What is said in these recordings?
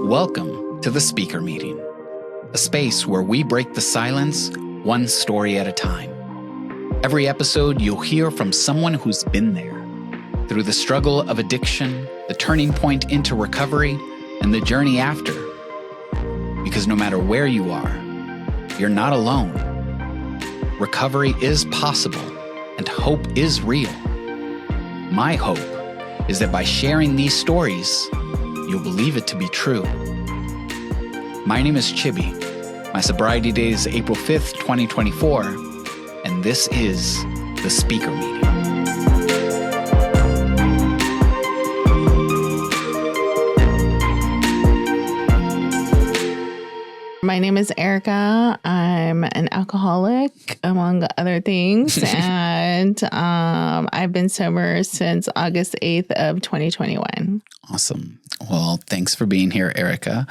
Welcome to the Speaker Meeting, a space where we break the silence one story at a time. Every episode, you'll hear from someone who's been there, through the struggle of addiction, the turning point into recovery, and the journey after. Because no matter where you are, you're not alone. Recovery is possible, and hope is real. My hope is that by sharing these stories, you'll believe it to be true. My name is Chibbi. My sobriety date is April 5th, 2024, and this is the Speaker Meeting. My name is Erica. I'm an alcoholic, among other things, and I've been sober since August 8th of 2021. Awesome. Well, thanks for being here, Erica.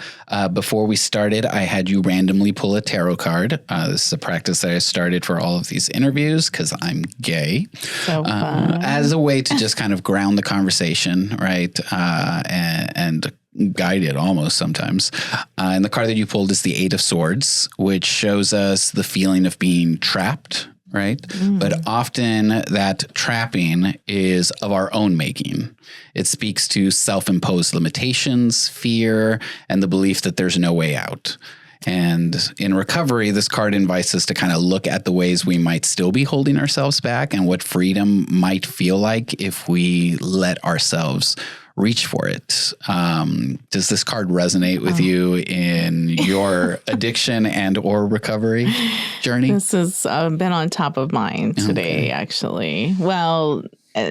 Before we started, I had you randomly pull a tarot card. This is a practice that I started for all of these interviews because I'm gay. So fun. As a way to just kind of ground the conversation, right? And guide it almost sometimes. And the card that you pulled is the Eight of Swords, which shows us the feeling of being trapped, right? But often that trapping is of our own making. It speaks to self-imposed limitations, fear, and the belief that there's no way out. And in recovery, this card invites us to kind of look at the ways we might still be holding ourselves back and what freedom might feel like if we let ourselves reach for it. Does this card resonate with you in your addiction and or recovery journey? This has been on top of mind today, actually. Well,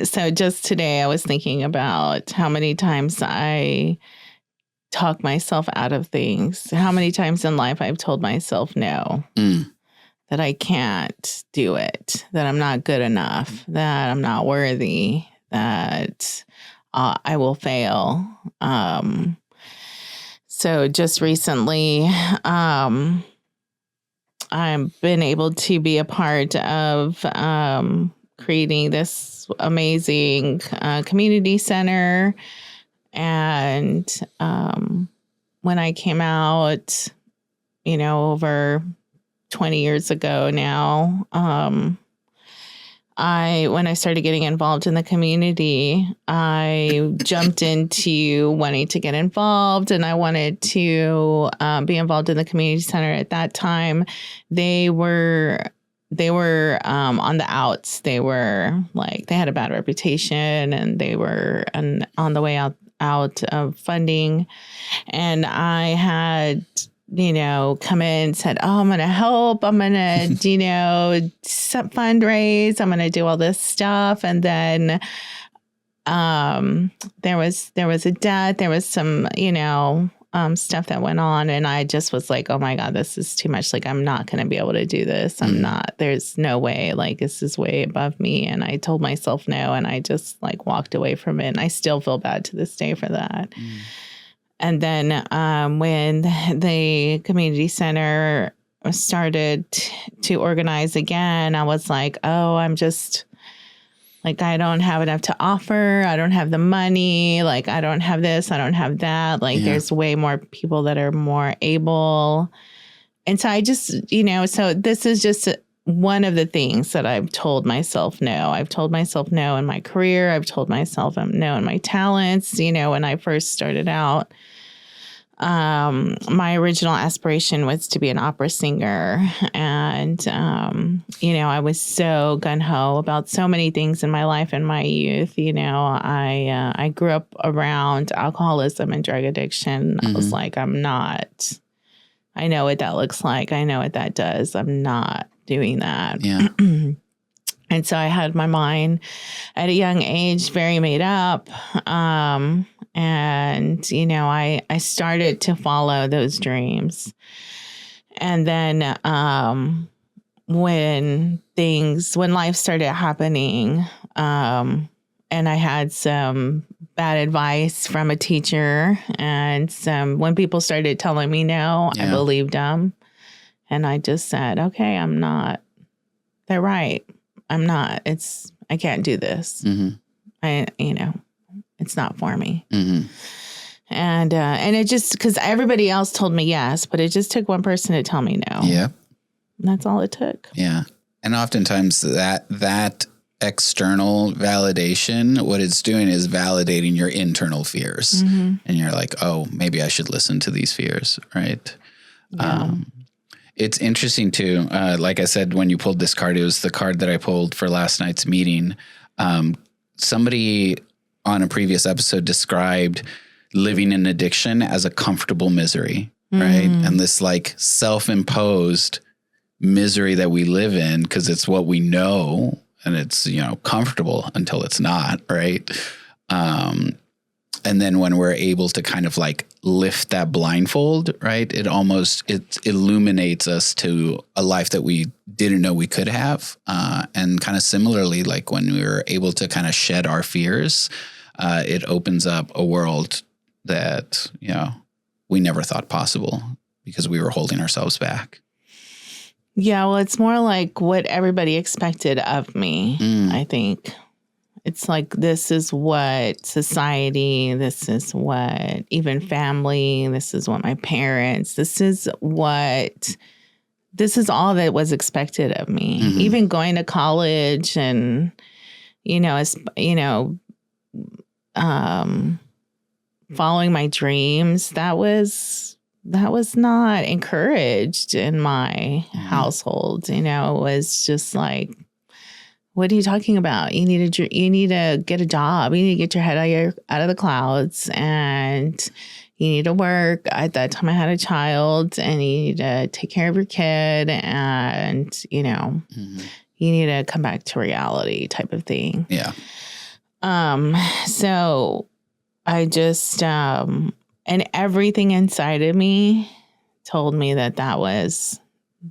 so just today I was thinking about how many times I talk myself out of things, how many times in life I've told myself no, that I can't do it, that I'm not good enough, that I'm not worthy, that I will fail. So just recently, I've been able to be a part of creating this amazing community center. And when I came out, over 20 years ago now, when I started getting involved in the community, I jumped into wanting to get involved, and I wanted to be involved in the community center. At that time, they were on the outs. They were they had a bad reputation, and they were on the way out of funding. And I had come in and said, I'm going to help. I'm going to, fundraise. I'm going to do all this stuff. And then there was a death. There was some, stuff that went on. And I just was like, oh my God, this is too much. I'm not going to be able to do this. There's no way. This is way above me. And I told myself no. And I just walked away from it. And I still feel bad to this day for that. And then when the community center started to organize again, I was like, I'm just I don't have enough to offer. I don't have the money. I don't have this. I don't have that. There's way more people that are more able. And so I just, so this is just one of the things that I've told myself no. I've told myself no in my career. I've told myself no in my talents. When I first started out, my original aspiration was to be an opera singer. And, I was so gun-ho about so many things in my life in my youth. I grew up around alcoholism and drug addiction. I was like, I know what that looks like. I know what that does. I'm not doing that. Yeah. And so I had my mind at a young age very made up. And, I started to follow those dreams. And then when life started happening, and I had some bad advice from a teacher, and when people started telling me no, I believed them. And I just said, okay, I'm not, they're right. I'm not, I can't do this. It's not for me. And it just, because everybody else told me yes, but it just took one person to tell me no. Yeah. And that's all it took. Yeah. And oftentimes that external validation, what it's doing is validating your internal fears. And you're like, oh, maybe I should listen to these fears. Right. Yeah. It's interesting too. Like I said, when you pulled this card, it was the card that I pulled for last night's meeting. Somebody on a previous episode described living in addiction as a comfortable misery, right? And this like self-imposed misery that we live in because it's what we know and it's, comfortable until it's not, right? And then when we're able to kind of like lift that blindfold, right, it illuminates us to a life that we didn't know we could have. And kind of similarly, like when we were able to kind of shed our fears, it opens up a world that, we never thought possible because we were holding ourselves back. Yeah, well, it's more like what everybody expected of me, I think. It's like, this is what society, this is what even family, this is what my parents, this is all that was expected of me. Even going to college and, following my dreams, that was not encouraged in my household. It was just like, what are you talking about? You need to get a job. You need to get your head out of the clouds, and you need to work. At that time, I had a child, and you need to take care of your kid, and you need to come back to reality, type of thing. Yeah. So I just and everything inside of me told me that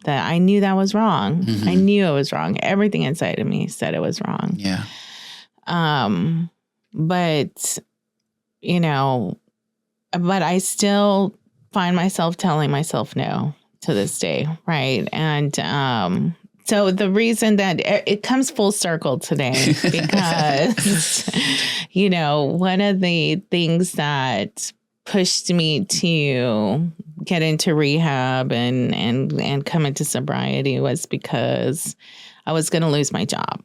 I knew that was wrong. I knew it was wrong. Everything inside of me said it was wrong. Yeah. But I still find myself telling myself no to this day. Right. And, so the reason that it comes full circle today, because, one of the things that pushed me to get into rehab and come into sobriety was because I was going to lose my job.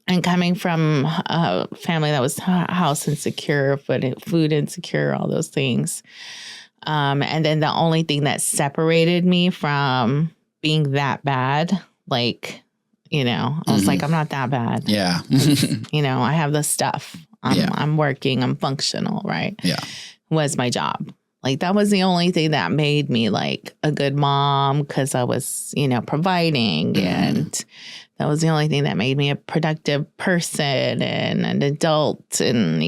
And coming from a family that was house insecure, food insecure, all those things. And then the only thing that separated me from being that bad, like, I was like, I'm not that bad. Yeah. I have the stuff. I'm working. I'm functional, right? Yeah. Was my job. Like, that was the only thing that made me like a good mom, because I was, providing. And that was the only thing that made me a productive person and an adult. And,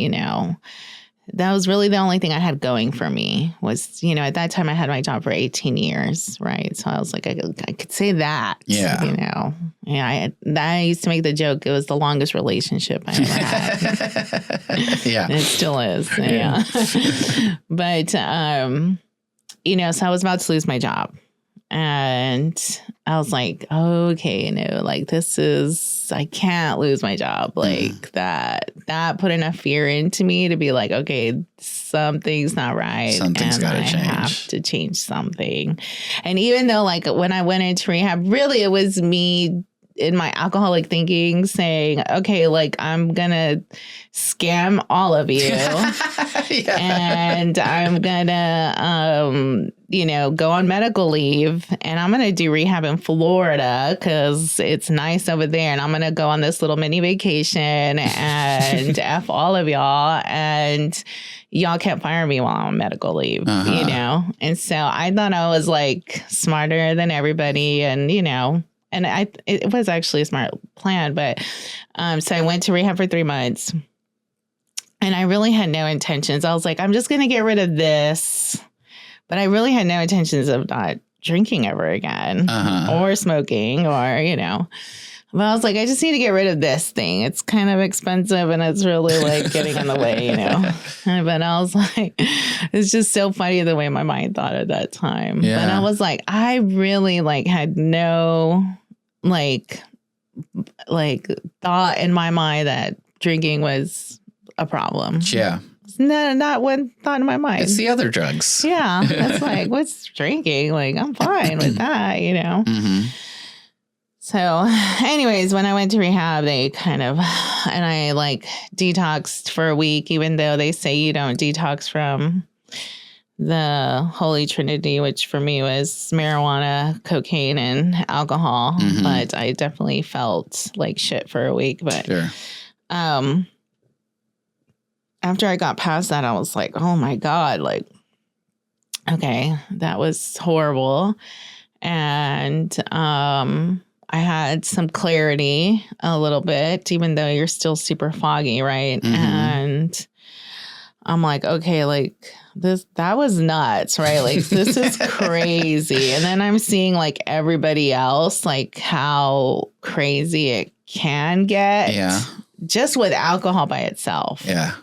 that was really the only thing I had going for me was, at that time I had my job for 18 years. Right. So I was like, I could say that. Yeah. I used to make the joke. It was the longest relationship I ever had. Yeah. And it still is. Yeah. But, so I was about to lose my job. And I was like, okay, like I can't lose my job. Like that put enough fear into me to be like, okay, something's not right. Something's got to change. I have to change something. And even though like when I went into rehab, really it was me in my alcoholic thinking saying, okay, like I'm going to scam all of you. And I'm going to, go on medical leave, and I'm going to do rehab in Florida because it's nice over there. And I'm going to go on this little mini vacation and F all of y'all. And y'all can't fire me while I'm on medical leave, And so I thought I was like smarter than everybody. And, and it was actually a smart plan. But so I went to rehab for 3 months, and I really had no intentions. I was like, I'm just going to get rid of this. But I really had no intentions of not drinking ever again or smoking or, But I was like, I just need to get rid of this thing. It's kind of expensive and it's really like getting in the way, But I was like, it's just so funny the way my mind thought at that time. Yeah. But I was like, I really like had no like thought in my mind that drinking was a problem. Yeah. not one thought in my mind. It's the other drugs. Yeah. It's like, what's drinking? Like, I'm fine with that, you know? Mm-hmm. So anyways, when I went to rehab, they kind of, and I like detoxed for a week, even though they say you don't detox from the Holy Trinity, which for me was marijuana, cocaine, and alcohol. Mm-hmm. But I definitely felt like shit for a week. But Sure. After I got past that, I was like, oh my God, like, okay, that was horrible. And I had some clarity a little bit, even though you're still super foggy, right? Mm-hmm. And I'm like, okay, like that was nuts, right? Like this is crazy. And then I'm seeing like everybody else, like how crazy it can get. Yeah. Just with alcohol by itself. Yeah.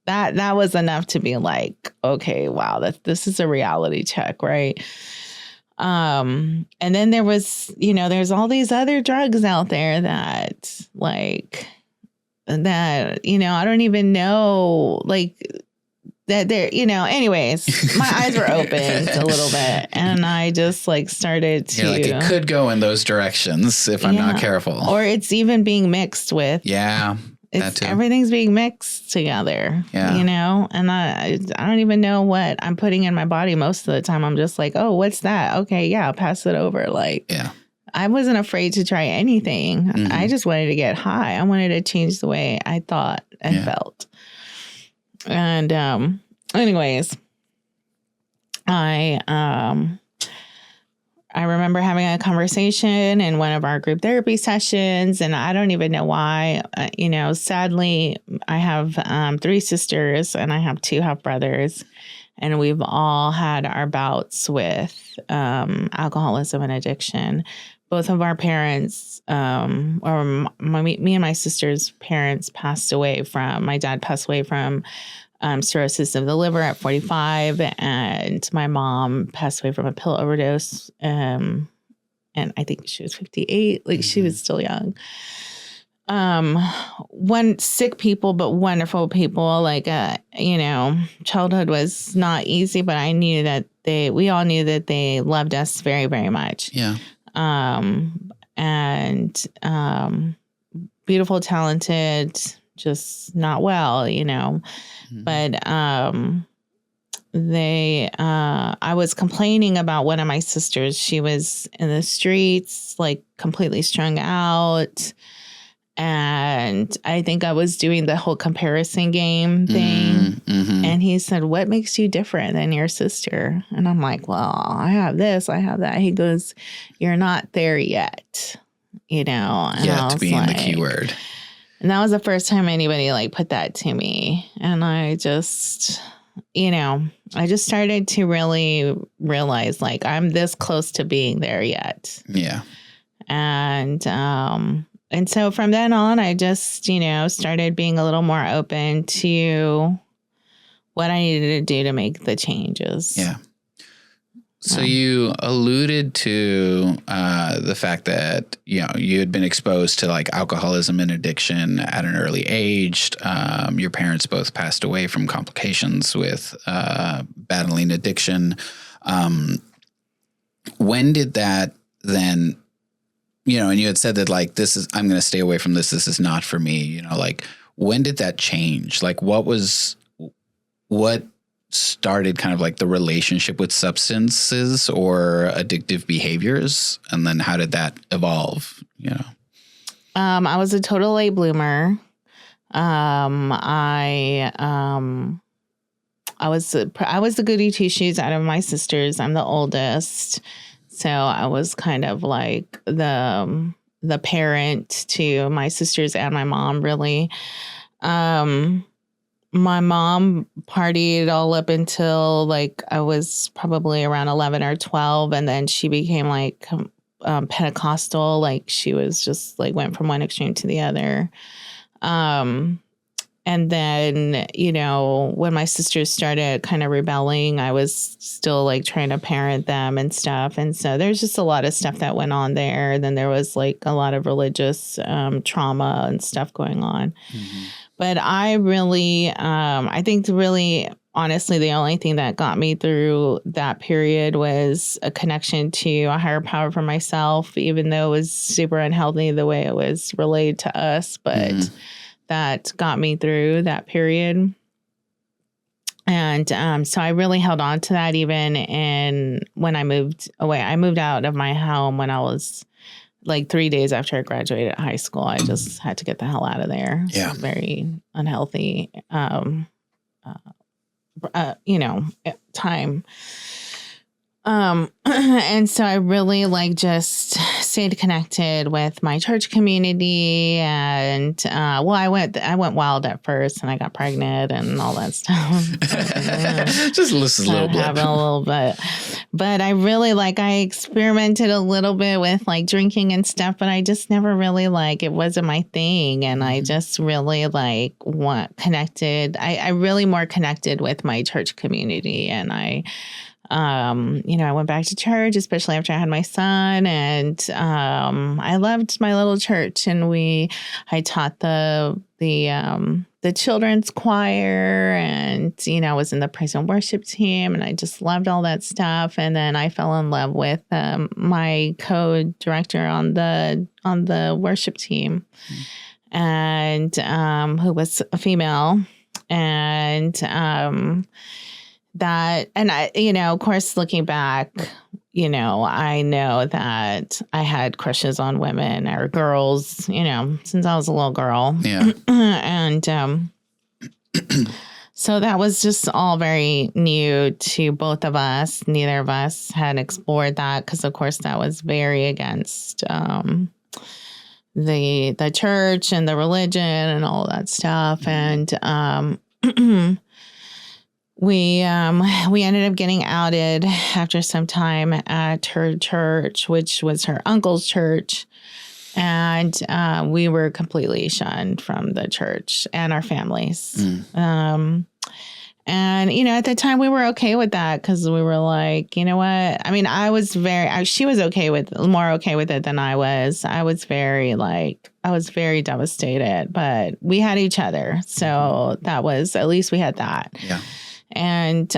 That was enough to be like, okay, wow, this is a reality check, right? And then there was, there's all these other drugs out there that like that, I don't even know, like that they're, anyways, my eyes were opened a little bit and I just like started to. You're like, it could go in those directions if I'm not careful. Or it's even being mixed with. Yeah. Everything's being mixed together, and I don't even know what I'm putting in my body most of the time. I'm just like, oh, what's that? Okay, yeah, I'll pass it over. Like, I wasn't afraid to try anything. Mm-hmm. I just wanted to get high. I wanted to change the way I thought and felt. And anyways, I remember having a conversation in one of our group therapy sessions, and I don't even know why. Sadly, I have 3 sisters and I have 2 half brothers, and we've all had our bouts with alcoholism and addiction. Both of our parents, me and my sister's parents, passed away from. My dad passed away from cirrhosis of the liver at 45, and my mom passed away from a pill overdose. And I think she was 58. Like she was still young. One sick people, but wonderful people. Like, childhood was not easy, but I knew that we all knew that they loved us very, very much. Yeah. And beautiful, talented, just not well, But I was complaining about one of my sisters. She was in the streets, like completely strung out. And I think I was doing the whole comparison game thing. Mm-hmm. And he said, what makes you different than your sister? And I'm like, well, I have this, I have that. He goes, you're not there yet, And yet being the key word. And that was the first time anybody like put that to me. And I just, I just started to really realize like I'm this close to being there yet. Yeah. And so from then on, I just, started being a little more open to what I needed to do to make the changes. Yeah. So you alluded to the fact that, you had been exposed to like alcoholism and addiction at an early age. Your parents both passed away from complications with battling addiction. When did that then, and you had said that like, I'm going to stay away from this. This is not for me, like when did that change? Like what started kind of like the relationship with substances or addictive behaviors? And then how did that evolve? I was a total late bloomer. I was the goody two shoes out of my sisters. I'm the oldest. So I was kind of like the parent to my sisters and my mom, really. My mom partied all up until like I was probably around 11 or 12. And then she became like Pentecostal. Like she was just like went from one extreme to the other. And then, when my sisters started kind of rebelling, I was still like trying to parent them and stuff. And so there's just a lot of stuff that went on there. Then there was like a lot of religious trauma and stuff going on. Mm-hmm. But I really, I think really, honestly, the only thing that got me through that period was a connection to a higher power for myself, even though it was super unhealthy the way it was relayed to us. But that got me through that period. And so I really held on to that even when I moved away. I moved out of my home when I was like 3 days after I graduated high school. I just had to get the hell out of there. Yeah. Very unhealthy, time. And so I really like just stayed connected with my church community, and I went wild at first, and I got pregnant and all that stuff. Just listen a little bit. Having a little bit, but I really I experimented a little bit with like drinking and stuff, but I just never really it wasn't my thing, and I just really connected. I really more connected with my church community, and I went back to church, especially after I had my son, and I loved my little church, and I taught the children's choir, and I was in the praise and worship team, and I just loved all that stuff. And then I fell in love with my co-director on the worship team, and who was a female, and that, and I, of course, looking back, I know that I had crushes on women or girls, since I was a little girl. Yeah. And so that was just all very new to both of us. Neither of us had explored that because, of course, that was very against the church and the religion and all that stuff. And we ended up getting outed after some time at her church, which was her uncle's church. And we were completely shunned from the church and our families. And, at the time we were okay with that because we were like, you know what? I mean, she was more okay with it than I was. I was very devastated, but we had each other. So that was, at least we had that. Yeah. And,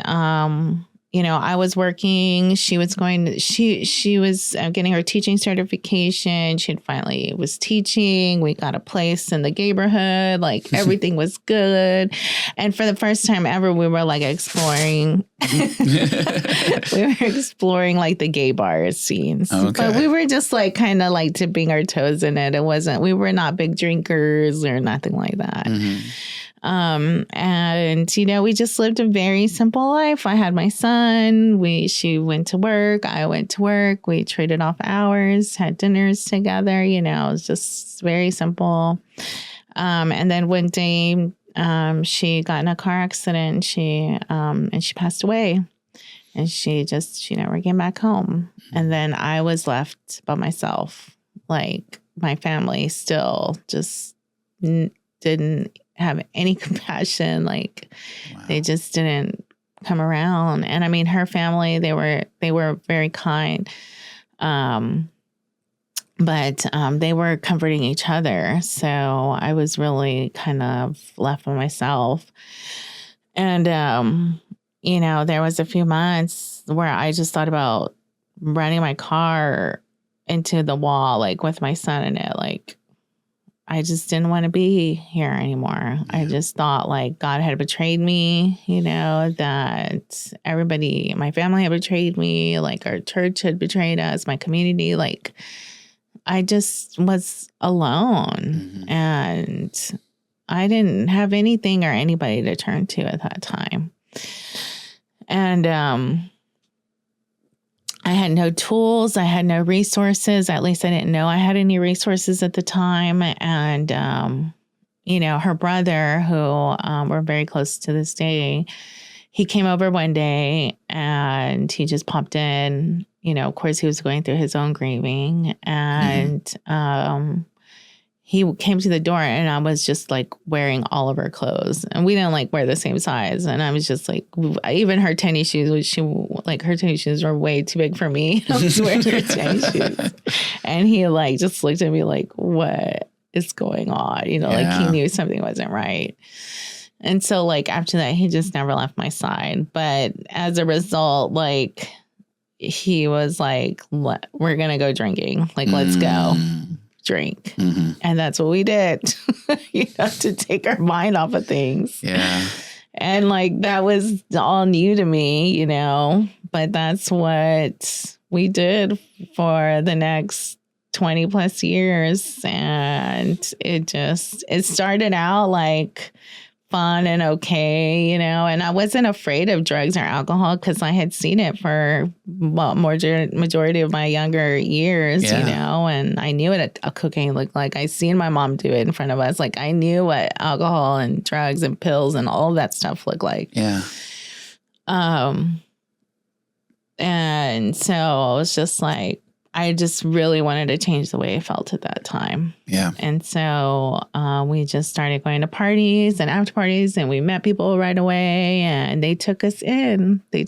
I was working. She was she was getting her teaching certification. She finally was teaching. We got a place in the neighborhood. Everything was good. And for the first time ever, we were exploring. We were exploring the gay bar scenes. Okay. But we were just kind of dipping our toes in it. We were not big drinkers or nothing like that. Mm-hmm. And, we just lived a very simple life. I had my son. She went to work. I went to work. We traded off hours, had dinners together. It was just very simple. And then one day, she got in a car accident. And she passed away, and she never came back home. And then I was left by myself. My family still just didn't have any compassion. Wow. They just didn't come around. And I mean, her family, they were very kind. But they were comforting each other. So I was really kind of left by myself. And, there was a few months where I just thought about running my car into the wall, with my son in it. I just didn't want to be here anymore. Yeah. I just thought God had betrayed me, that everybody, my family had betrayed me, our church had betrayed us, my community. I just was alone. Mm-hmm. And I didn't have anything or anybody to turn to at that time. And I had no tools. I had no resources. At least I didn't know I had any resources at the time. And, her brother, who we're very close to this day, he came over one day and he just popped in. Of course, he was going through his own grieving. And he came to the door, and I was just wearing all of her clothes, and we didn't wear the same size. And I was just even her tennis shoes, which her tennis shoes were way too big for me. I was wearing her tennis shoes, and he just looked at me what is going on? You know, like he knew something wasn't right. And so like after that, he just never left my side. But as a result, like he was like, we're going to go drinking. Like, let's go drink. And that's what we did, you know, to take our mind off of things. Yeah. And like, that was all new to me, you know, but that's what we did for the next 20 plus years. And it started out like fun and okay, you know, and I wasn't afraid of drugs or alcohol because I had seen it for majority of my younger years, you know, and I knew what cocaine looked like. I seen my mom do it in front of us. Like I knew what alcohol and drugs and pills and all that stuff looked like. Yeah. And so I was just like, I just really wanted to change the way I felt at that time. Yeah. And so we just started going to parties and after parties, and we met people right away, and they took us in. They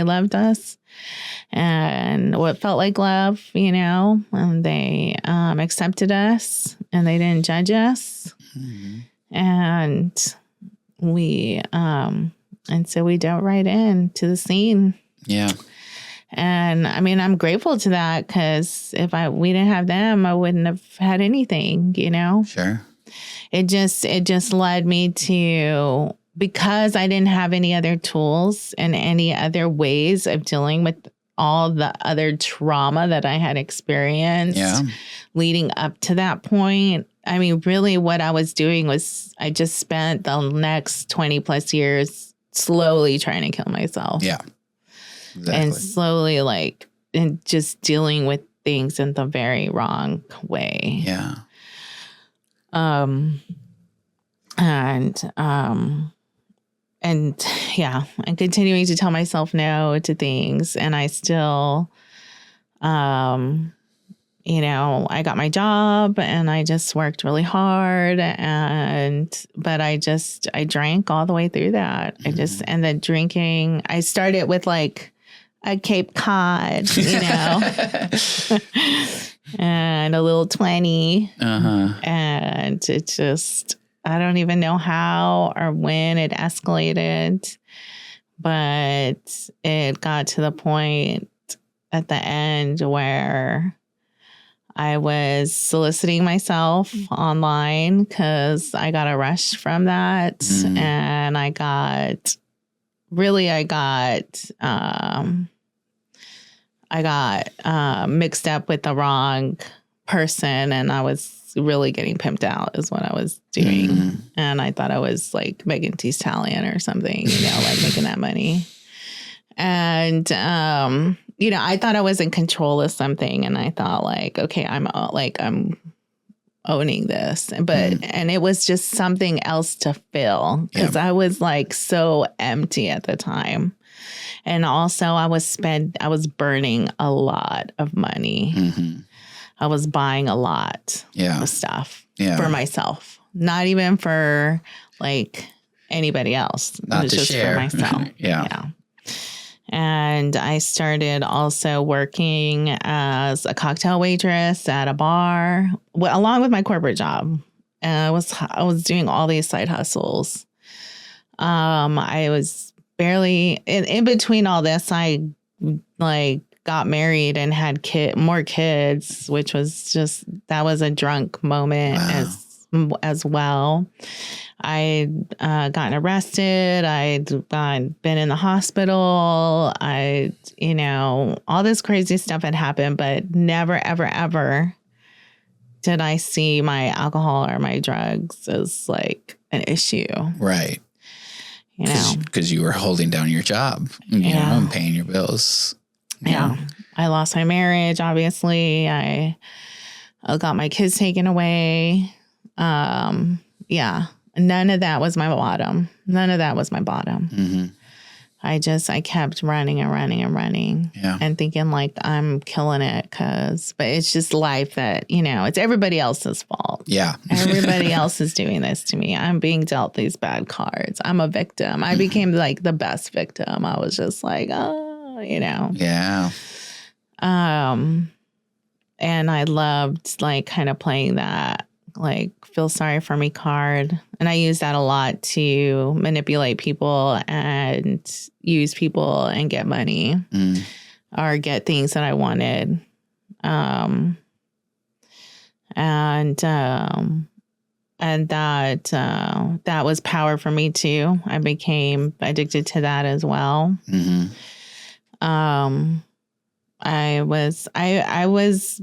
loved us and what felt like love, you know, and they accepted us and they didn't judge us. And we, and so we dove right into the scene. Yeah. And I mean, I'm grateful to that because if we didn't have them, I wouldn't have had anything, you know? Sure. It just led me to, because I didn't have any other tools and any other ways of dealing with all the other trauma that I had experienced leading up to that point. I mean, really what I was doing was I just spent the next 20 plus years slowly trying to kill myself. Yeah. Exactly. And slowly, like, and just dealing with things in the very wrong way. Yeah. And continuing to tell myself no to things. And I still, you know, I got my job and I just worked really hard, but I drank all the way through that. And the drinking, I started with like a Cape Cod, you know, and a little 20. And it just, I don't even know how or when it escalated, but it got to the point at the end where I was soliciting myself online because I got a rush from that. And I got mixed up with the wrong person, and I was really getting pimped out is what I was doing. And I thought I was like Megan Thee Stallion or something, you know, like making that money. And, you know, I thought I was in control of something, and I thought like, okay, I'm owning this, and it was just something else to fill because I was like so empty at the time. And also I was burning a lot of money. I was buying a lot of stuff for myself, not even for like anybody else. Not it was to just share. For myself. Yeah. And I started also working as a cocktail waitress at a bar, along with my corporate job. And I was doing all these side hustles. I was barely in between all this. I like got married and had more kids, which was that was a drunk moment as well. I'd gotten arrested. I'd been in the hospital. All this crazy stuff had happened, but never, ever, ever did I see my alcohol or my drugs as like an issue. Right. You know, because you were holding down your job, you know, and paying your bills. Yeah. I lost my marriage. Obviously, I got my kids taken away. None of that was my bottom. I kept running and running and running and thinking like I'm killing it but it's just life that, you know, it's everybody else's fault. Yeah. Everybody else is doing this to me. I'm being dealt these bad cards. I'm a victim. I became like the best victim. I was just like, oh, you know. Yeah. And I loved like kind of playing that like feel sorry for me card. And I use that a lot to manipulate people and use people and get money or get things that I wanted. And that was power for me too. I became addicted to that as well.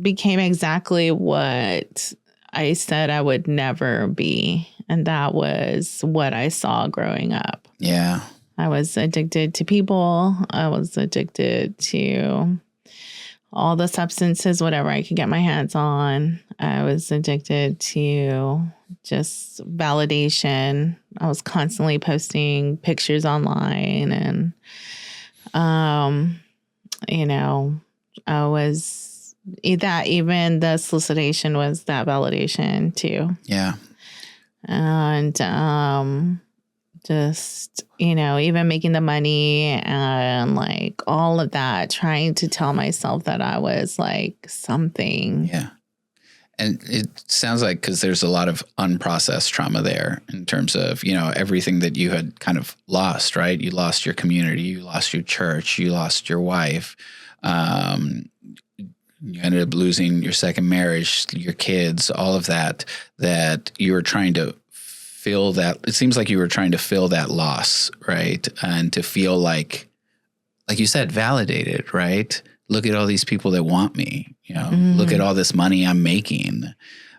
Became exactly what I said I would never be. And that was what I saw growing up. Yeah. I was addicted to people. I was addicted to all the substances, whatever I could get my hands on. I was addicted to just validation. I was constantly posting pictures online and, I was that even the solicitation was that validation too. Yeah. And, just, even making the money and like all of that, trying to tell myself that I was like something. Yeah. And it sounds like, because there's a lot of unprocessed trauma there in terms of, everything that you had kind of lost, right? You lost your community, you lost your church, you lost your wife. You ended up losing your second marriage, your kids, all of that you were trying to fill that. It seems like you were trying to fill that loss, right? And to feel like you said, validated, right? Look at all these people that want me, look at all this money I'm making.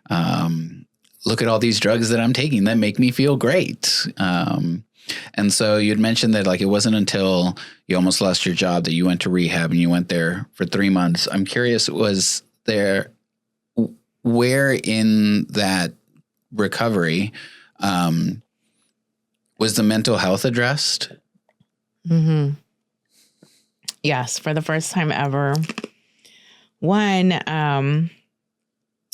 Look at all these drugs that I'm taking that make me feel great. And so you'd mentioned that like it wasn't until you almost lost your job that you went to rehab, and you went there for 3 months. I'm curious, was there, where in that recovery was the mental health addressed? Yes, for the first time ever. One,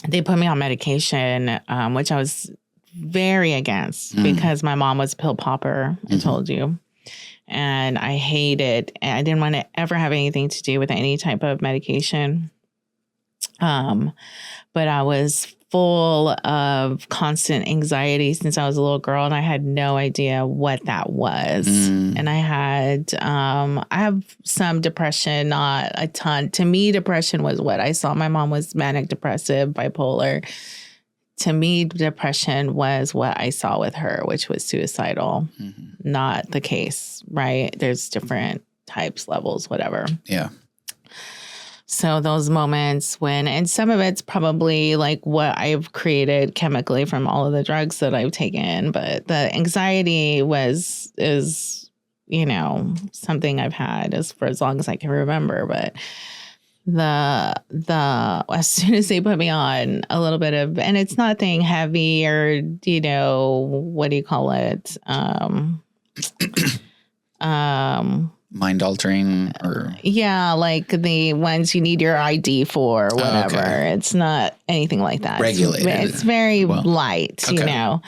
they put me on medication, which I was very against because my mom was a pill popper, I told you. And I hated, and I didn't want to ever have anything to do with any type of medication. But I was full of constant anxiety since I was a little girl, and I had no idea what that was. And I have some depression, not a ton. To me, depression was what I saw. My mom was manic depressive, bipolar. To me, depression was what I saw with her, which was suicidal. Not the case, right? There's different types, levels, whatever. Yeah. So those moments when, and some of it's probably like what I've created chemically from all of the drugs that I've taken, but the anxiety is something I've had for as long as I can remember. But as soon as they put me on a little bit of, and it's nothing heavy or, what do you call it? Mind altering or? Yeah, like the ones you need your ID for or whatever. Okay. It's not anything like that. Regulated. It's very light, okay.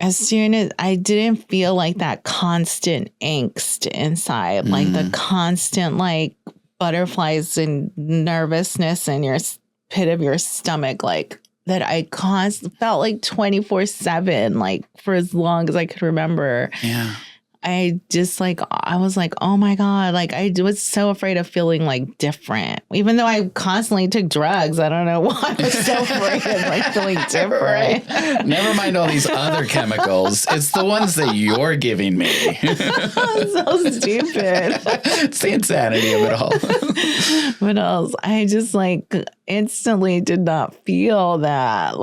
As soon as I didn't feel like that constant angst inside, like the constant like butterflies and nervousness in your pit of your stomach, like that I felt like 24/7, like for as long as I could remember. Yeah. I was like, oh my God, like I was so afraid of feeling like different, even though I constantly took drugs. I don't know why I was so afraid of like feeling different. Right. Never mind all these other chemicals. It's the ones that you're giving me. So stupid. It's the insanity of it all. What else? I just like instantly did not feel that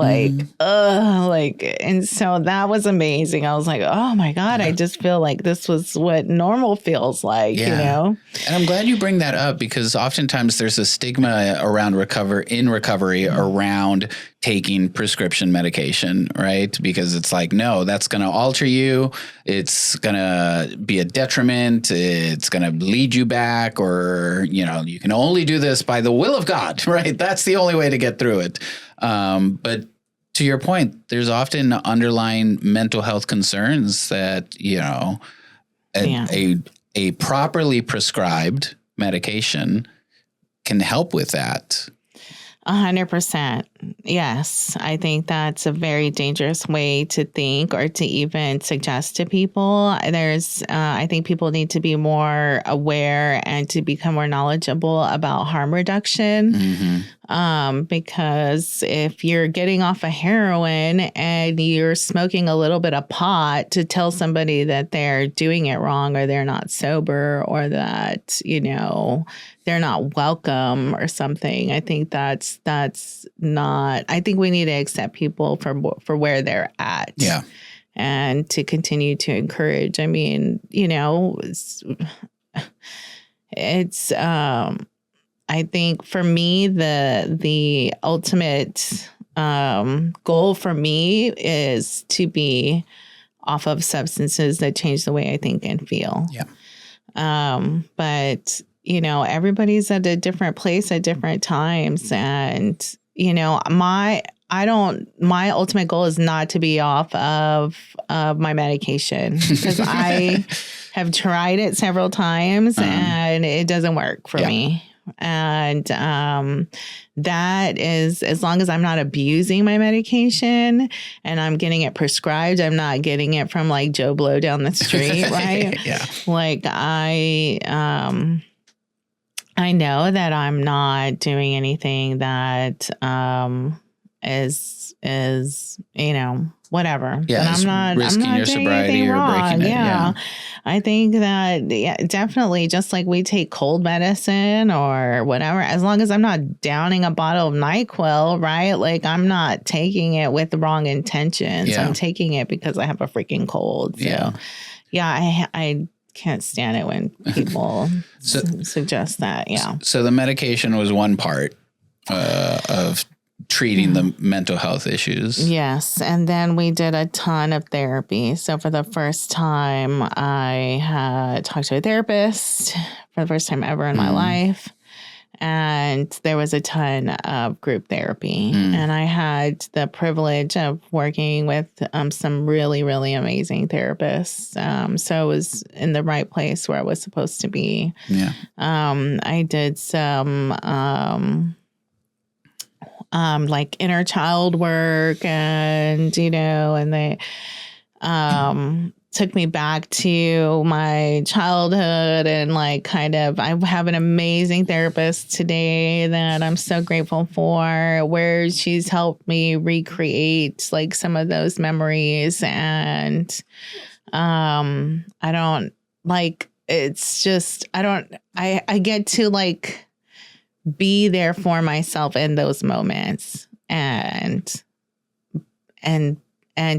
and so that was amazing. I was like, oh my God, I just feel like this was what normal feels like, And I'm glad you bring that up, because oftentimes there's a stigma around recovery around taking prescription medication, right? Because it's like, no, that's going to alter you. It's going to be a detriment. It's going to lead you back, or, you can only do this by the will of God, right? That's the only way to get through it. But to your point, there's often underlying mental health concerns that, a properly prescribed medication can help with that. 100%. Yes. I think that's a very dangerous way to think or to even suggest to people. I think people need to be more aware and to become more knowledgeable about harm reduction. Because if you're getting off of heroin and you're smoking a little bit of pot to tell somebody that they're doing it wrong or they're not sober or that, they're not welcome or something, I think that's not, I think we need to accept people for where they're at. Yeah. And to continue to encourage. I mean, it's I think for me, the ultimate goal for me is to be off of substances that change the way I think and feel. Yeah. But, everybody's at a different place at different times. And, my ultimate goal is not to be off of my medication because I have tried it several times and it doesn't work for me. And that is, as long as I'm not abusing my medication and I'm getting it prescribed, I'm not getting it from like Joe Blow down the street, right? Yeah. Like I know that I'm not doing anything that is whatever. Yeah, but I'm not risking your doing sobriety anything or wrong. breaking it. Yeah. I think that definitely, just like we take cold medicine or whatever, as long as I'm not downing a bottle of NyQuil, right? Like I'm not taking it with the wrong intentions. Yeah. I'm taking it because I have a freaking cold. So I can't stand it when people suggest that. Yeah. So the medication was one part of treating the mental health issues. Yes. And then we did a ton of therapy. So for the first time, I had talked to a therapist for the first time ever in my life. And there was a ton of group therapy. And I had the privilege of working with some really, really amazing therapists. So I was in the right place where I was supposed to be. Yeah. I did some like inner child work and, and they took me back to my childhood and like kind of, I have an amazing therapist today that I'm so grateful for, where she's helped me recreate like some of those memories. And I don't like, it's just, I get to like be there for myself in those moments and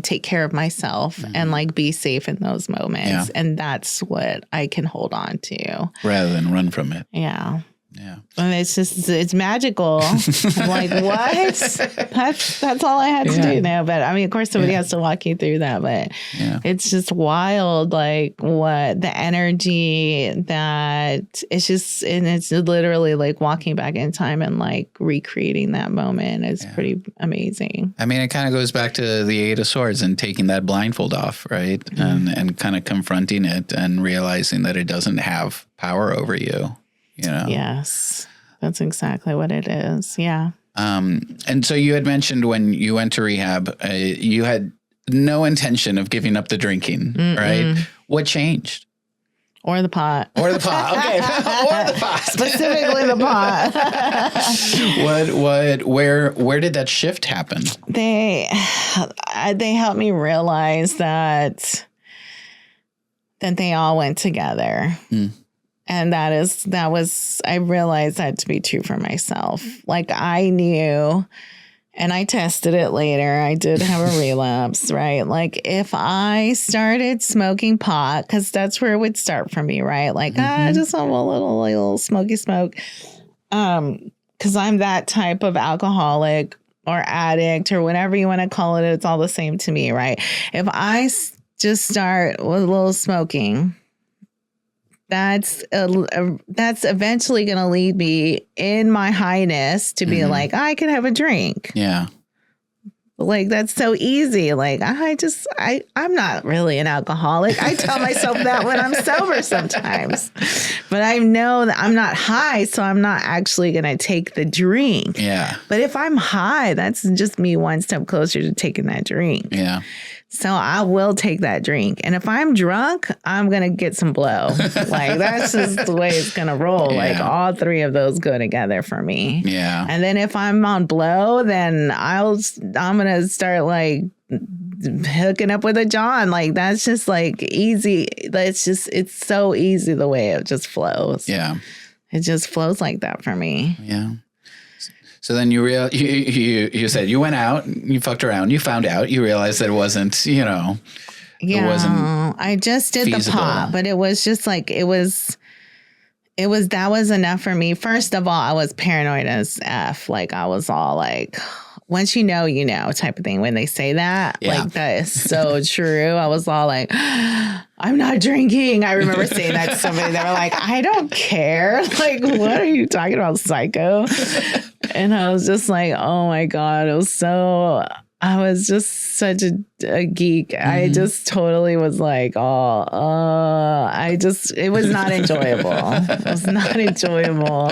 take care of myself and like be safe in those moments. Yeah. And that's what I can hold on to rather than run from it. Yeah. Yeah. And it's magical. I'm like, what? That's all I had to do now. But I mean, of course somebody has to walk you through that, but it's just wild. Like what the energy that it's just, and it's literally like walking back in time and like recreating that moment is pretty amazing. I mean, it kind of goes back to the Eight of Swords and taking that blindfold off, right? And kind of confronting it and realizing that it doesn't have power over you. Yes, that's exactly what it is. Yeah. And so you had mentioned when you went to rehab, you had no intention of giving up the drinking, right? What changed? Or the pot. Okay. Or the pot. Specifically the pot. Where did that shift happen? They helped me realize that they all went together. And I realized that to be true for myself. Like I knew, and I tested it later. I did have a relapse, right? Like if I started smoking pot, because that's where it would start for me, right? Like I just have a little smoky smoke. Because I'm that type of alcoholic or addict or whatever you want to call it. It's all the same to me, right? If I just start with a little smoking, that's eventually going to lead me in my highness to be like, I could have a drink. Yeah. Like, that's so easy. Like, I'm not really an alcoholic. I tell myself that when I'm sober sometimes. But I know that I'm not high, so I'm not actually going to take the drink. Yeah. But if I'm high, that's just me one step closer to taking that drink. Yeah. So I will take that drink. And if I'm drunk, I'm going to get some blow. Like, that's just the way it's going to roll. Yeah. Like, all three of those go together for me. Yeah. And then if I'm on blow, then I'm going to start like hooking up with a John. Like, that's just like easy. It's so easy the way it just flows. Yeah. It just flows like that for me. Yeah. So then you said you went out, you fucked around, you found out, you realized that it wasn't, Yeah, it wasn't I just did feasible. the pop, but it was just like, that was enough for me. First of all, I was paranoid as F. Like, I was all like, once you know type of thing. When they say that, like, that is so true. I was all like, I'm not drinking. I remember saying that to somebody. They were like, I don't care. Like, what are you talking about, psycho? And I was just like, oh my God. I was just such a geek. Mm-hmm. I just totally was like, it was not enjoyable. It was not enjoyable.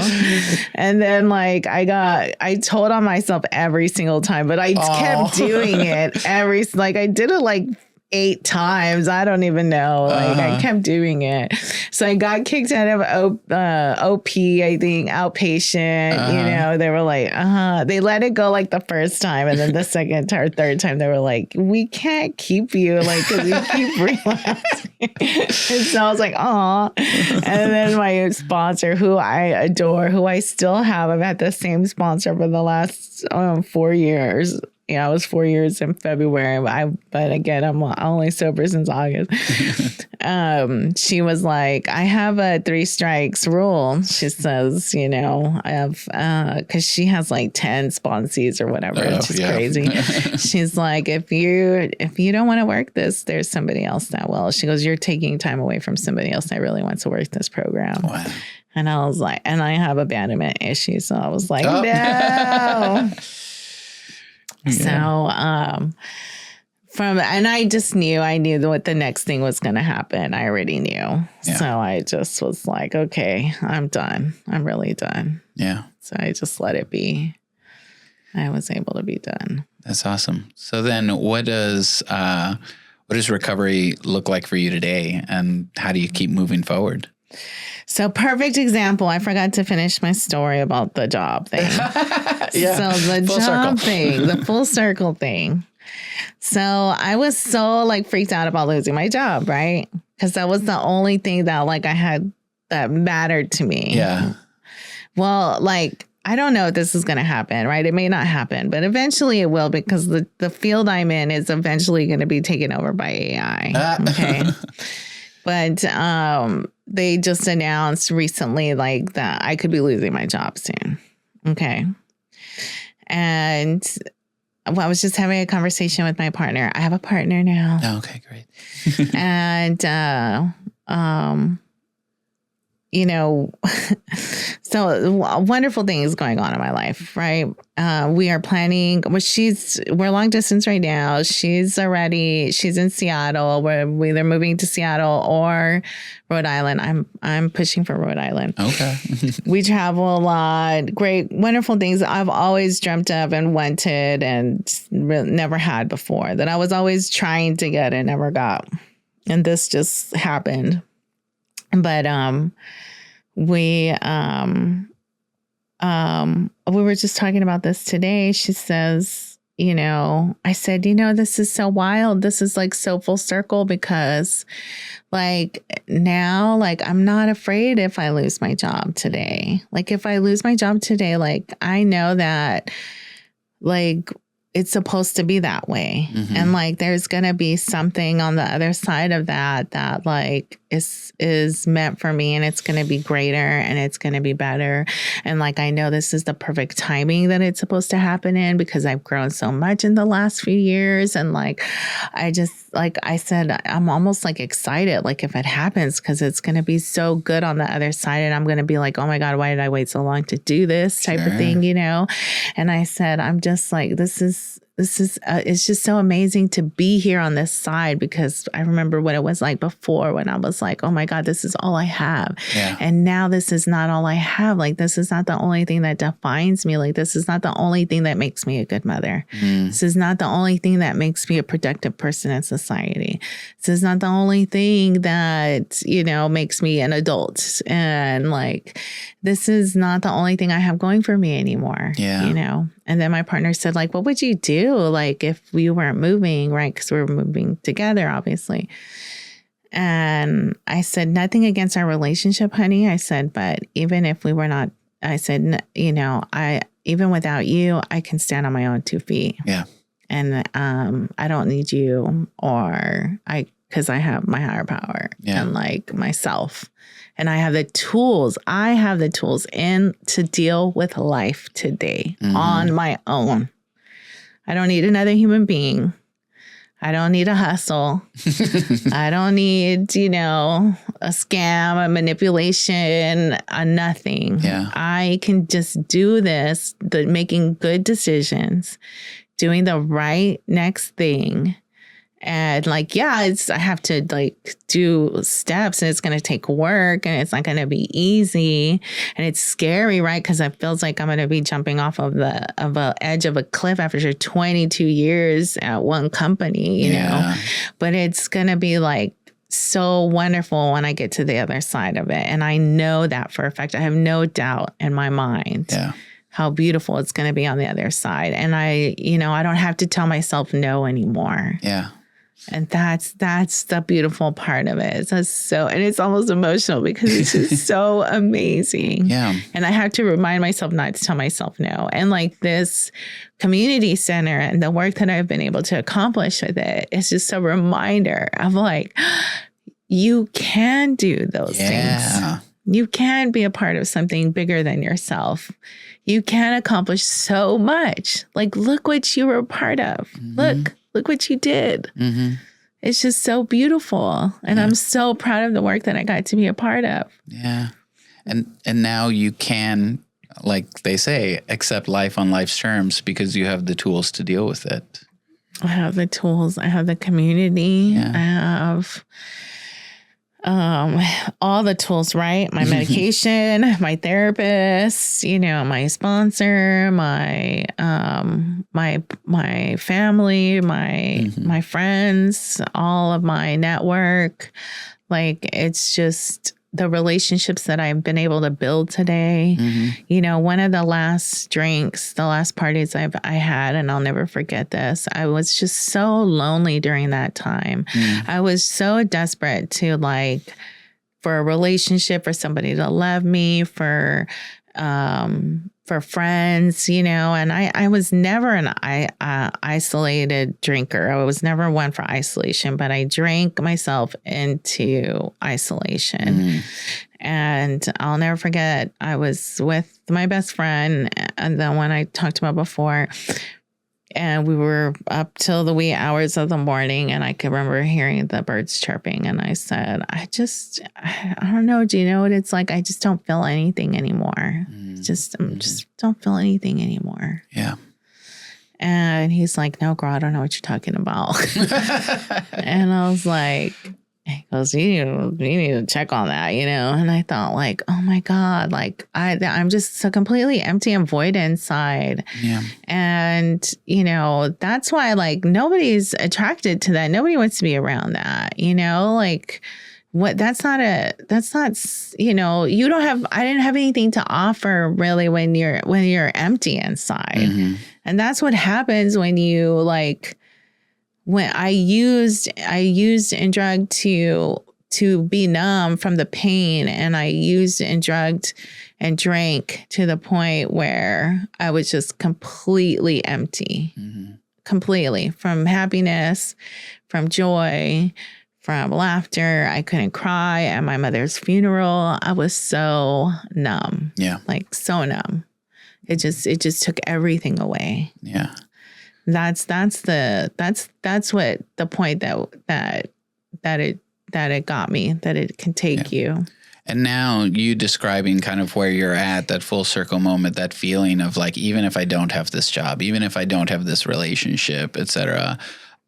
And then like I told on myself every single time, but I kept doing it I did it like 8 times. I don't even know. Like, I kept doing it. So I got kicked out of OP, I think, outpatient. They were like, they let it go like the first time. And then the second or third time, they were like, we can't keep you, like, because you keep relapsing. And so I was like, aw. And then my sponsor, who I adore, who I still have, I've had the same sponsor for the last 4 years. Yeah, I was 4 years in February. But again, I'm only sober since August. She was like, I have a 3 strikes rule. She says, I have, because she has like 10 sponsees or whatever. It's just crazy. She's like, if you don't want to work this, there's somebody else that will. She goes, you're taking time away from somebody else that really wants to work this program. Wow. And I was like, and I have abandonment issues. So I was like, no. Yeah. So, and I just knew what the next thing was going to happen. I already knew. Yeah. So I just was like, okay, I'm done. I'm really done. Yeah. So I just let it be. I was able to be done. That's awesome. So then what does recovery look like for you today, and how do you keep moving forward? So perfect example. I forgot to finish my story about the job thing. So the full circle thing. So I was so like freaked out about losing my job, right? Because that was the only thing that like I had that mattered to me. Yeah. Well, like, I don't know if this is going to happen, right? It may not happen, but eventually it will, because the field I'm in is eventually going to be taken over by AI. Okay. But they just announced recently like that I could be losing my job soon. Okay. And I was just having a conversation with my partner. I have a partner now. Oh, okay, great. And so wonderful things going on in my life, right? We are planning, we're long distance right now. She's in Seattle. We're either moving to Seattle or Rhode Island. I'm pushing for Rhode Island. Okay. We travel a lot. Great, wonderful things I've always dreamt of and wanted and never had before, that I was always trying to get and never got. And this just happened. But we were just talking about this today. She says, I said, this is so wild. This is like so full circle, because like now, like I'm not afraid if I lose my job today. Like if I lose my job today, like I know that like it's supposed to be that way. Mm-hmm. And like, there's going to be something on the other side of that like is meant for me, and it's going to be greater and it's going to be better. And like, I know this is the perfect timing that it's supposed to happen in, because I've grown so much in the last few years. And like, I just, like I said, I'm almost like excited, like if it happens, because it's going to be so good on the other side. And I'm going to be like, oh my God, why did I wait so long to do this type of thing, And I said, I'm just like, this this is, it's just so amazing to be here on this side, because I remember what it was like before when I was like, oh my God, this is all I have. Yeah. And now this is not all I have. Like, this is not the only thing that defines me. Like, this is not the only thing that makes me a good mother. This is not the only thing that makes me a productive person in society. This is not the only thing that, you know, makes me an adult. And like, this is not the only thing I have going for me anymore. Yeah. You know? And then my partner said, like, what would you do, like, if we weren't moving, right? Because we were moving together, obviously. And I said, nothing against our relationship, honey. I said, but even if we were not, I said, you know, even without you, I can stand on my own 2 feet. Yeah. And I don't need you, because I have my higher power and like myself. And I have the tools. I have the tools to deal with life today on my own. I don't need another human being. I don't need a hustle. I don't need, you know, a scam, a manipulation, a nothing. Yeah. I can just do this, making good decisions, doing the right next thing. And like, I have to like do steps, and it's going to take work, and it's not going to be easy, and it's scary, right? Because it feels like I'm going to be jumping off of the edge of a cliff after 22 years at one company, you know, but it's going to be like so wonderful when I get to the other side of it. And I know that for a fact. I have no doubt in my mind. How beautiful it's going to be on the other side. And I don't have to tell myself no anymore. Yeah. And that's the beautiful part of it. It's and it's almost emotional because it's just so amazing. Yeah. And I have to remind myself not to tell myself no. And like this community center and the work that I've been able to accomplish with it, it's just a reminder of like, you can do those things. You can be a part of something bigger than yourself. You can accomplish so much. Like, look what you were a part of. Look what you did. It's just so beautiful. And I'm so proud of the work that I got to be a part of. Yeah. And now you can, like they say, accept life on life's terms because you have the tools to deal with it. I have the tools. I have the community. I have all the tools, right? My medication, my therapist, you know, my sponsor, my family, my friends, all of my network. Like, it's just the relationships that I've been able to build today. You know, one of the last parties I had, and I'll never forget this, I was just so lonely during that time. I was so desperate to for a relationship, for somebody to love me, for friends, you know, and I was never an isolated drinker. I was never one for isolation, but I drank myself into isolation. And I'll never forget, I was with my best friend, and the one I talked about before, and we were up till the wee hours of the morning, and I could remember hearing the birds chirping. And I said, I don't know. Do you know what it's like? I just don't feel anything anymore. I just don't feel anything anymore. Yeah. And he's like, no, girl, I don't know what you're talking about. And I was like, he goes, you need to check on that, you know? And I thought, like, oh my God, like I'm just so completely empty and void inside. Yeah. And, you know, that's why like nobody's attracted to that. Nobody wants to be around that, you know, like that's not, you know, I didn't have anything to offer really when you're empty inside. And that's what happens when you when I used and drugged to be numb from the pain, and I used and drugged and drank to the point where I was just completely empty, completely, from happiness, from joy, from laughter. I couldn't cry at my mother's funeral. I was so numb. Yeah. Like so numb. It just took everything away. Yeah. That's what the point that it got me, that it can take you. And now you describing kind of where you're at, that full circle moment, that feeling of like, even if I don't have this job, even if I don't have this relationship, et cetera,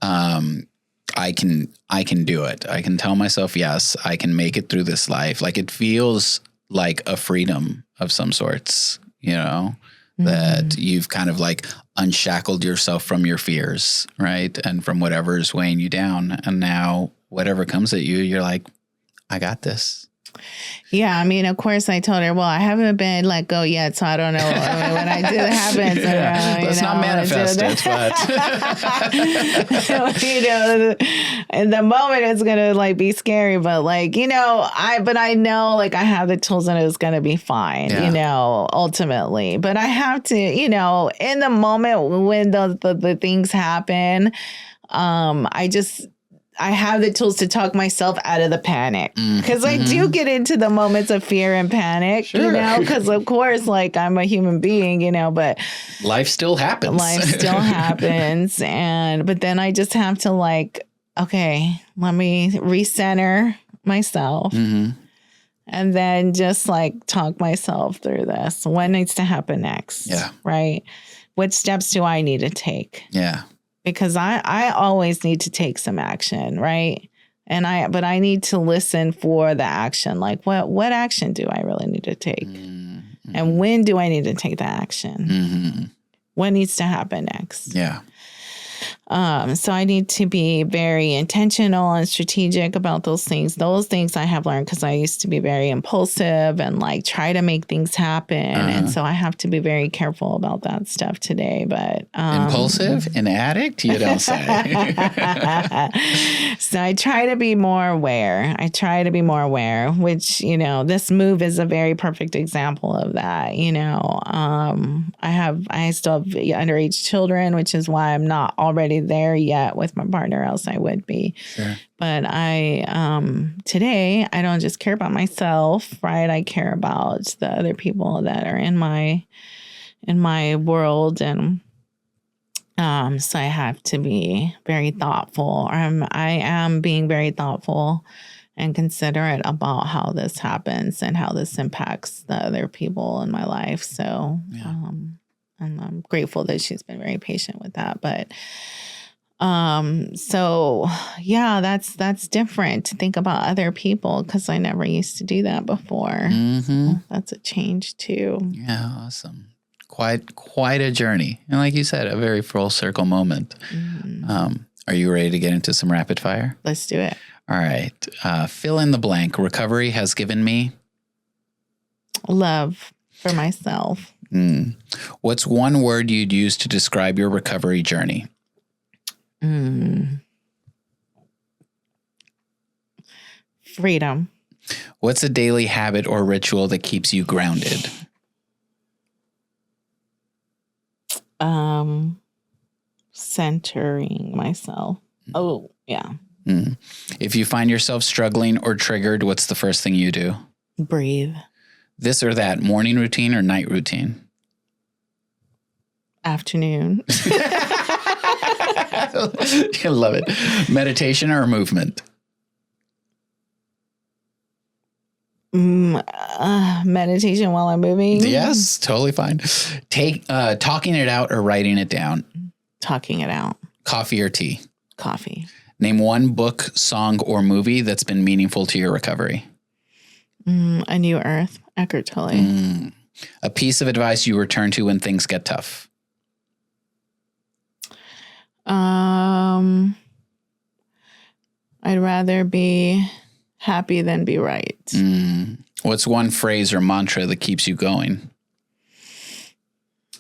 I can do it. I can tell myself, yes, I can make it through this life. Like it feels like a freedom of some sorts, you know, that you've kind of like unshackled yourself from your fears, right? And from whatever is weighing you down. And now whatever comes at you, you're like, I got this. Yeah, I mean, of course, I told her, well, I haven't been let go yet, so I don't know when I do it happens. Let's not manifest it, but you know, in the moment, it's gonna like be scary, but like I know like I have the tools and it's gonna be fine, you know, ultimately. But I have to, in the moment when the things happen, I have the tools to talk myself out of the panic because I do get into the moments of fear and panic, because of course, like I'm a human being, but life still happens. But then I just have to like, okay, let me recenter myself and then just like talk myself through this. What needs to happen next? Yeah. Right. What steps do I need to take? Yeah. Because I always need to take some action, right? But I need to listen for the action. Like what action do I really need to take? And when do I need to take the action? What needs to happen next? Yeah. So I need to be very intentional and strategic about those things. Those things I have learned because I used to be very impulsive and like try to make things happen. And so I have to be very careful about that stuff today. But impulsive? An addict? You don't say. So I try to be more aware. Which, this move is a very perfect example of that. I still have underage children, which is why I'm not already there yet with my partner, else I would be. Sure. But today I don't just care about myself, right? I care about the other people that are in my world. And so I have to be very thoughtful. I am being very thoughtful and considerate about how this happens and how this impacts the other people in my life. So, and I'm grateful that she's been very patient with that. But, so yeah, that's different to think about other people because I never used to do that before. So that's a change too. Yeah. Awesome. Quite a journey. And like you said, a very full circle moment. Are you ready to get into some rapid fire? Let's do it. All right. Fill in the blank. Recovery has given me love for myself. What's one word you'd use to describe your recovery journey? Freedom. What's a daily habit or ritual that keeps you grounded? Centering myself. Oh, yeah. If you find yourself struggling or triggered, what's the first thing you do? Breathe. This or that, morning routine or night routine? Afternoon. I love it. Meditation or movement? Meditation while I'm moving. Yes, totally fine. Talking it out or writing it down? Talking it out. Coffee or tea? Coffee. Name one book, song, or movie that's been meaningful to your recovery. A New Earth, Eckhart Tolle. A piece of advice you return to when things get tough. I'd rather be happy than be right. What's one phrase or mantra that keeps you going?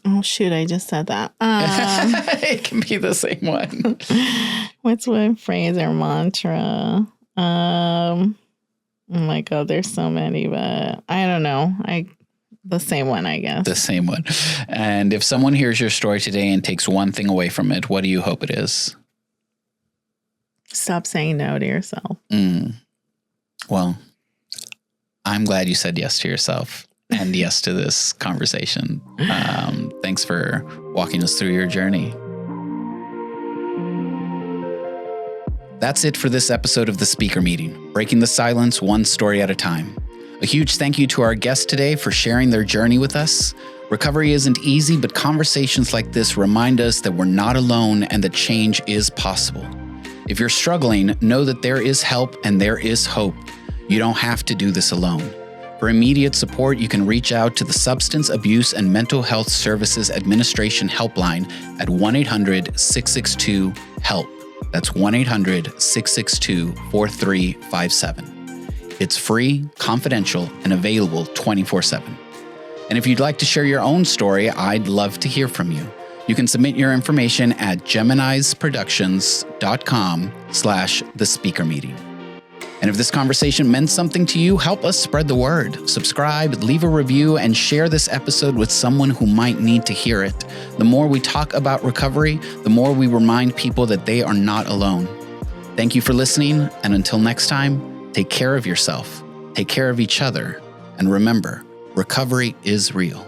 Oh, shoot. I just said that. It can be the same one. What's one phrase or mantra? Oh my God, there's so many, but I don't know. The same one, I guess. The same one. And if someone hears your story today and takes one thing away from it, what do you hope it is? Stop saying no to yourself. Well, I'm glad you said yes to yourself and yes to this conversation. Thanks for walking us through your journey. That's it for this episode of The Speaker Meeting, breaking the silence one story at a time. A huge thank you to our guests today for sharing their journey with us. Recovery isn't easy, but conversations like this remind us that we're not alone and that change is possible. If you're struggling, know that there is help and there is hope. You don't have to do this alone. For immediate support, you can reach out to the Substance Abuse and Mental Health Services Administration Helpline at 1-800-662-HELP. That's 1-800-662-4357. It's free, confidential, and available 24/7. And if you'd like to share your own story, I'd love to hear from you. You can submit your information at geminisproductions.com/thespeakermeeting. And if this conversation meant something to you, help us spread the word. Subscribe, leave a review, and share this episode with someone who might need to hear it. The more we talk about recovery, the more we remind people that they are not alone. Thank you for listening, and until next time, take care of yourself, take care of each other, and remember, recovery is real.